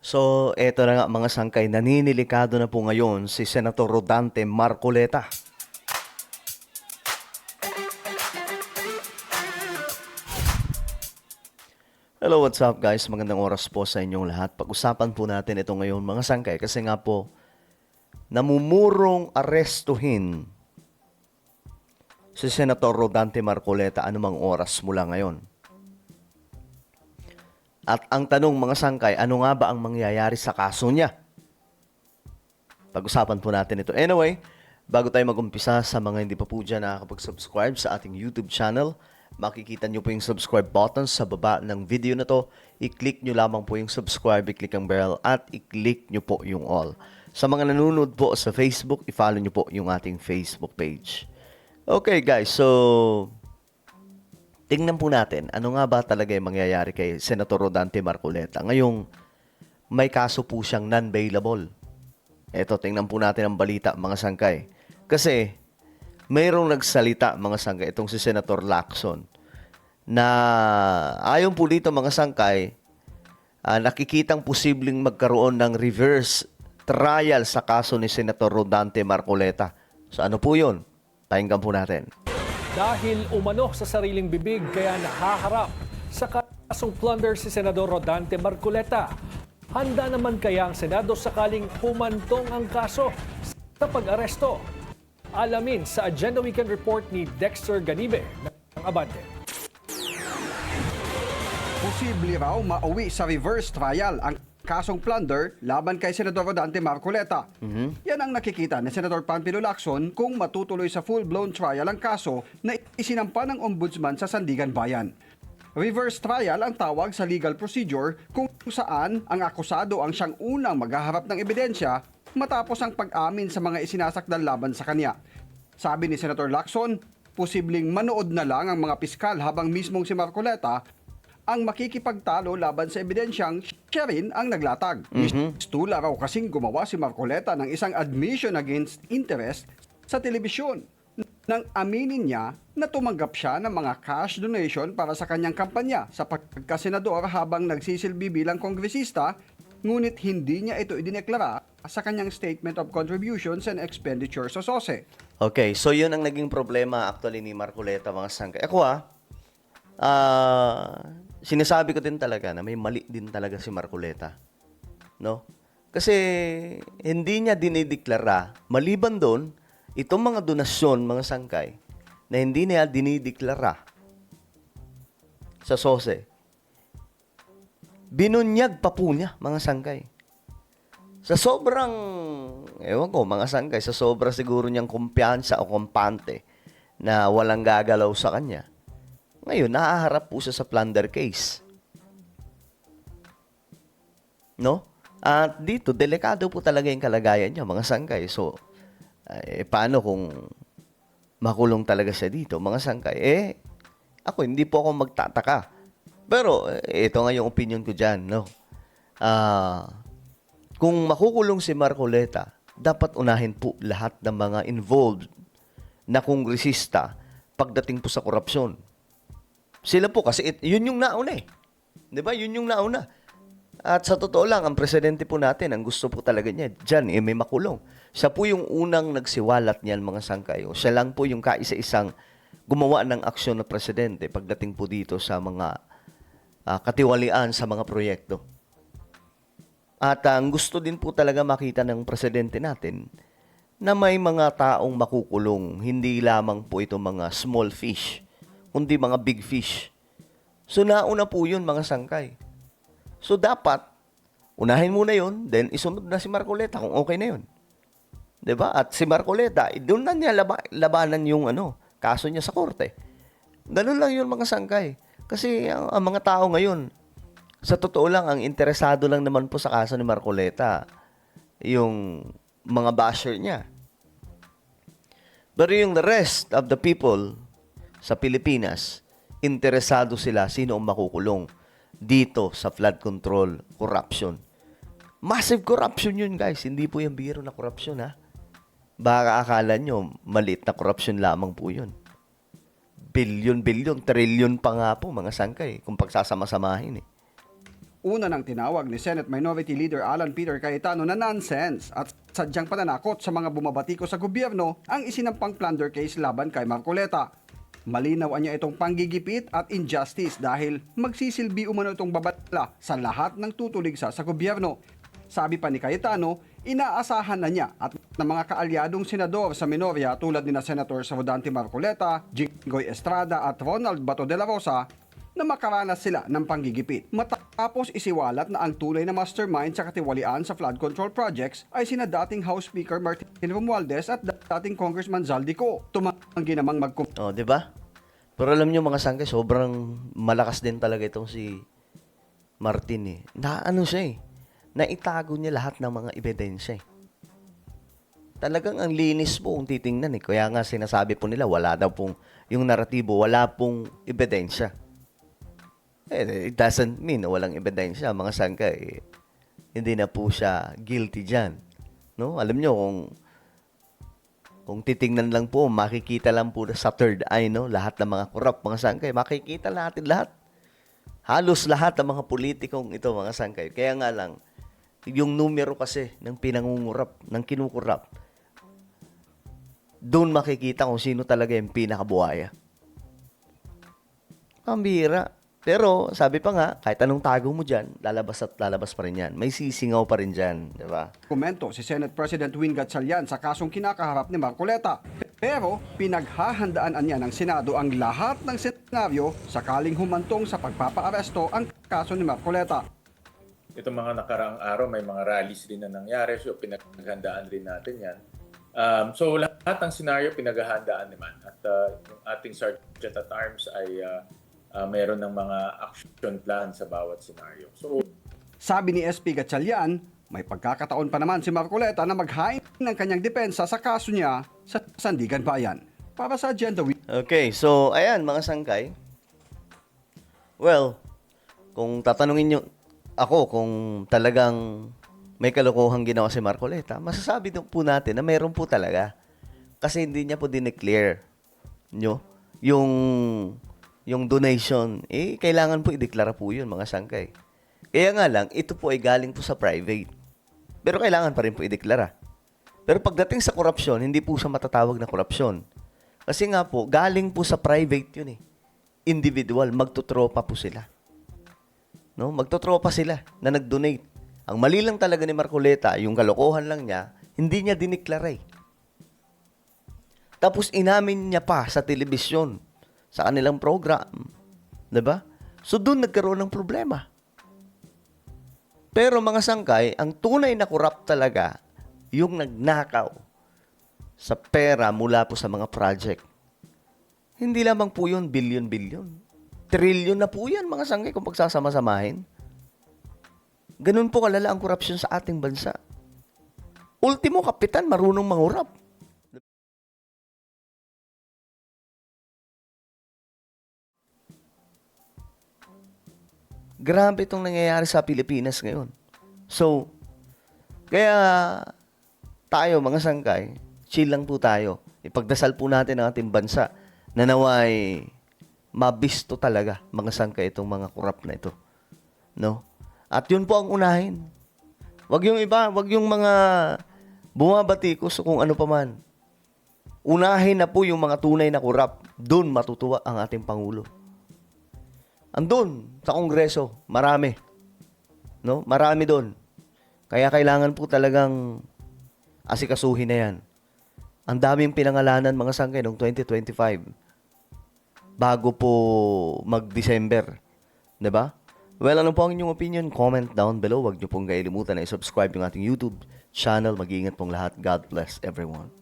So, eto na nga mga sangkay, naninilikado na po ngayon si Senator Rodante Marcoleta. Hello, what's up guys? Magandang oras po sa inyong lahat. Pag-usapan po natin ito ngayon mga sangkay kasi nga po, namumurong arestuhin si Senator Rodante Marcoleta anumang oras mula ngayon. At ang tanong mga sangkay, ano nga ba ang mangyayari sa kaso niya? Pag-usapan po natin ito. Anyway, bago tayo mag-umpisa, sa mga hindi pa po dyan nakakapag-subscribe sa ating YouTube channel, makikita nyo po yung subscribe button sa baba ng video na to. I-click nyo lamang po yung subscribe, i-click ang bell, at i-click nyo po yung all. Sa mga nanonood po sa Facebook, i-follow nyo po yung ating Facebook page. Okay guys, so tingnan po natin, ano nga ba talaga yung mangyayari kay Senator Rodante Marcoleta. Ngayong may kaso po siyang non-bailable. Eto, tingnan po natin ang balita, mga sangkay. Kasi, mayroong nagsalita, mga sangkay, itong si Senator Lacson, na ayon po dito, mga sangkay, nakikitang posibleng magkaroon ng reverse trial sa kaso ni Senator Rodante Marcoleta. So, ano po yun? Pakinggan po natin. Dahil umano sa sariling bibig kaya nahaharap sa kasong plunder si Senador Rodante Marcoleta. Handa naman kaya ang Senado sakaling humantong ang kaso sa pag-aresto? Alamin sa Agenda Weekend Report ni Dexter Ganibe ng Abante. Posible raw mauwi sa reverse trial ang kasong plunder laban kay Senador Rodante Marcoleta. Yan ang nakikita ni Senator Panfilo Lacson kung matutuloy sa full-blown trial ang kaso na isinampa ng Ombudsman sa Sandigan Bayan. Reverse trial ang tawag sa legal procedure kung saan ang akusado ang siyang unang maghaharap ng ebidensya matapos ang pag-amin sa mga isinasakdal laban sa kanya. Sabi ni Senator Lacson, posibleng manood na lang ang mga piskal habang mismong si Marcoleta ang makikipagtalo laban sa ebidensyang siya rin ang naglatag. Mistula raw kasing gumawa si Marcoleta ng isang admission against interest sa telebisyon nang aminin niya na tumanggap siya ng mga cash donation para sa kanyang kampanya sa pagkasenador habang nagsisilbi bilang kongresista, ngunit hindi niya ito idineklara sa kanyang Statement of Contributions and Expenditures sa SOSE. Okay, so yun ang naging problema actually ni Marcoleta, mga sangkay. Ako sinasabi ko din talaga na may mali din talaga si Marcoleta. No? Kasi hindi niya dinideklara, maliban doon, itong mga donasyon, mga sangkay, na hindi niya dinideklara sa SOSE, binunyag pa po niya, mga sangkay. Sa sobrang, ewan ko, mga sangkay, sa sobrang siguro niyang kumpiyansa o kumpante na walang gagalaw sa kanya, ngayon, nahaharap po siya sa plunder case. No? At dito, delikado po talaga yung kalagayan niya, mga sangkay. So, paano kung makulong talaga siya dito, mga sangkay? Ako, hindi po ako magtataka. Pero, ito nga yung opinion ko dyan, no? Kung makukulong si Marcoleta, dapat unahin po lahat ng mga involved na kongresista pagdating po sa korupsyon. Sila po kasi yun yung nauna eh. 'Di ba? Yun yung nauna. At sa totoo lang, ang presidente po natin, ang gusto po talaga niya, diyan may makulong. Siya po yung unang nagsiwalat niyan, mga sangkay. Siya lang po yung kaisa-isang gumawa ng aksyon na presidente pagdating po dito sa mga katiwalian sa mga proyekto. At ang gusto din po talaga makita ng presidente natin na may mga taong makukulong, hindi lamang po ito mga small fish, kundi mga big fish. So, nauna po yun, mga sangkay. So, dapat, unahin muna yun, then isunod na si Marcoleta kung okay na yun. 'Di ba? At si Marcoleta, doon na niya labanan yung kaso niya sa korte. Ganun lang yun, mga sangkay. Kasi ang mga tao ngayon, sa totoo lang, ang interesado lang naman po sa kaso ni Marcoleta, yung mga basher niya. Pero yung the rest of the people sa Pilipinas, interesado sila sino ang makukulong dito sa flood control corruption. Massive corruption yun, guys. Hindi po yung biro na corruption, ha? Baka akala nyo, maliit na corruption lamang po yun. Bilyon, trilyon pa nga po, mga sangkay, kung pagsasama-samahin eh. Una nang tinawag ni Senate Minority Leader Alan Peter Cayetano na nonsense at sadyang pananakot sa mga bumabatiko sa gobyerno ang isinampang plunder case laban kay Marcoleta. Malinaw niya itong panggigipit at injustice dahil magsisilbi umano itong babala sa lahat ng tutuligsa sa gobyerno. Sabi pa ni Cayetano, inaasahan na niya at ng mga kaalyadong senador sa Minoria tulad ni na Senator Rodante Marcoleta, Jinggoy Estrada at Ronald Bato de la Rosa na makaranas sila ng panggigipit. Matapos isiwalat na ang tunay na mastermind sa katiwalian sa flood control projects ay sina dating House Speaker Martin Romualdez at dating Congressman Zaldico. Tumanggi namang Oh, di ba? Pero alam niyo mga sangkay, sobrang malakas din talaga itong si Martin eh. Naano siya eh. Naitago niya lahat ng mga ebidensya eh. Talagang ang linis po kung titingnan eh. Kaya nga sinasabi po nila, wala daw pong, yung naratibo, wala pong ebidensya. It doesn't mean walang ebidensya. Mga sangkay, hindi na po siya guilty dyan. No? Alam nyo, kung titingnan lang po, makikita lang po sa third eye, no? Lahat ng mga corrupt, mga sangkay, makikita natin lahat. Halos lahat ng mga politikong ito, mga sangkay. Kaya nga lang, yung numero kasi ng pinangungurap, ng kinukurap, doon makikita kung sino talaga yung pinakabuhaya. Pambira. Pero, sabi pa nga, kahit anong tago mo dyan, lalabas at lalabas pa rin yan. May sisingaw pa rin dyan, di ba? komento si Senate President Win Gatchalian sa kasong kinakaharap ni Marcoleta. Pero pinaghahandaan niya ng Senado ang lahat ng senaryo sakaling humantong sa pagpapaaresto ang kaso ni Marcoleta. Itong mga nakaraang araw, may mga rallies rin na nangyari, so pinaghandaan rin natin yan. So lahat ng senaryo pinaghahandaan naman. At yung ating Sergeant at Arms ay mayroon ng mga action plan sa bawat senaryo. So, Sabi ni SP Gatchalian, may pagkakataon pa naman si Marcoleta na maghain ng kanyang depensa sa kaso niya sa Sandigan Bayan. Para sa Agenda Week. Okay, so, ayan, mga sangkay. Well, kung tatanungin nyo ako kung talagang may kalokohang ginawa si Marcoleta, masasabi po natin na mayroon po talaga. Kasi hindi niya po dineclare nyo yung donation, kailangan po ideklara po yun, mga sangkay. Kaya nga lang, ito po ay galing po sa private. Pero kailangan pa rin po ideklara. Pero pagdating sa korupsyon, hindi po siya matatawag na korupsyon. Kasi nga po, galing po sa private yun eh. Individual, magtutropa po sila. No? Magtutropa sila na nag-donate. Ang mali lang talaga ni Marcoleta, yung kalokohan lang niya, hindi niya dineklara eh. Tapos inamin niya pa sa telebisyon, sa kanilang program. Diba? So, doon nagkaroon ng problema. Pero mga sangkay, ang tunay na corrupt talaga, yung nagnakaw sa pera mula po sa mga project. Hindi lamang po yun billion-billion. Trillion na po yan, mga sangkay, kung pagsasama-samahin. Ganun po kalala ang korupsyon sa ating bansa. Ultimo, kapitan, marunong mangurap. Grabe itong nangyayari sa Pilipinas ngayon. So, kaya tayo mga sangkay, chill lang po tayo. Ipagdasal po natin ang ating bansa na naway mabisto talaga mga sangkay itong mga korap na ito. No? At yun po ang unahin. Wag yung iba, wag yung mga bumabatikos kung ano pa man. Unahin na po yung mga tunay na korap. Doon matutuwa ang ating Pangulo. Andun, sa Kongreso, marami. No? Marami doon. Kaya kailangan po talagang asikasuhin na yan. Ang daming pinangalanan mga sangkay noong 2025 bago po mag-December. Diba? Well, ano po ang inyong opinion? Comment down below. Huwag niyo pong kailimutan na i-subscribe yung ating YouTube channel. Mag-iingat pong lahat. God bless everyone.